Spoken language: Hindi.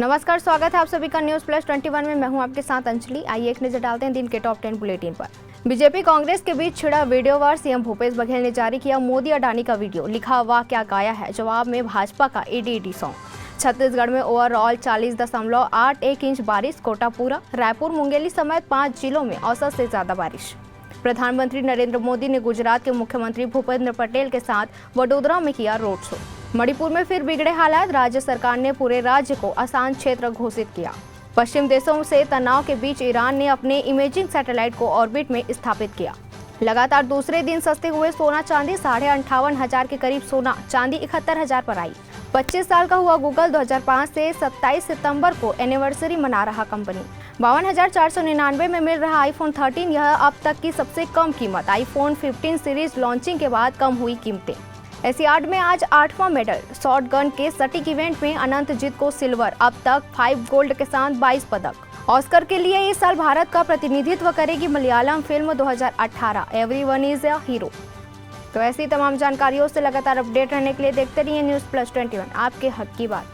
नमस्कार, स्वागत है आप सभी का न्यूज प्लस 21 में। मैं हूं आपके साथ अंजलि। आइए एक नजर डालते हैं दिन के टॉप 10 बुलेटिन पर। बीजेपी कांग्रेस के बीच छिड़ा वीडियो वार। सीएम भूपेश बघेल ने जारी किया मोदी अडानी का वीडियो, लिखा वाह क्या गाया है, जवाब में भाजपा का ईडी सॉन्ग। छत्तीसगढ़ में ओवरऑल 40.81 इंच बारिश, कोटा पूरा। रायपुर, मुंगेली समेत 5 जिलों में औसत से ज्यादा बारिश। प्रधानमंत्री नरेंद्र मोदी ने गुजरात के मुख्यमंत्री भूपेंद्र पटेल के साथ वडोदरा में किया रोड शो। मणिपुर में फिर बिगड़े हालात, राज्य सरकार ने पूरे राज्य को आसान क्षेत्र घोषित किया। पश्चिम देशों से तनाव के बीच ईरान ने अपने इमेजिंग सैटेलाइट को ऑर्बिट में स्थापित किया। लगातार दूसरे दिन सस्ते हुए सोना चांदी, 58,500 के करीब सोना चांदी 71,000 पर आई। 25 साल का हुआ गूगल, 2005 से 27 सितंबर को एनिवर्सरी मना रहा कंपनी। 52,499 में मिल रहा आईफोन 13, यह अब तक की सबसे कम कीमत। आईफोन 15 सीरीज लॉन्चिंग के बाद कम हुई कीमतें। एशियाड में आज 8वां मेडल। शॉटगन के सटीक इवेंट में अनंतजीत को सिल्वर, अब तक 5 गोल्ड के साथ 22 पदक। ऑस्कर के लिए इस साल भारत का प्रतिनिधित्व करेगी Malayalam film 2018 everyone is a hero. तो ऐसी तमाम जानकारियों से लगातार अपडेट रहने के लिए देखते रहिए न्यूज़ प्लस 21, आपके हक की बात।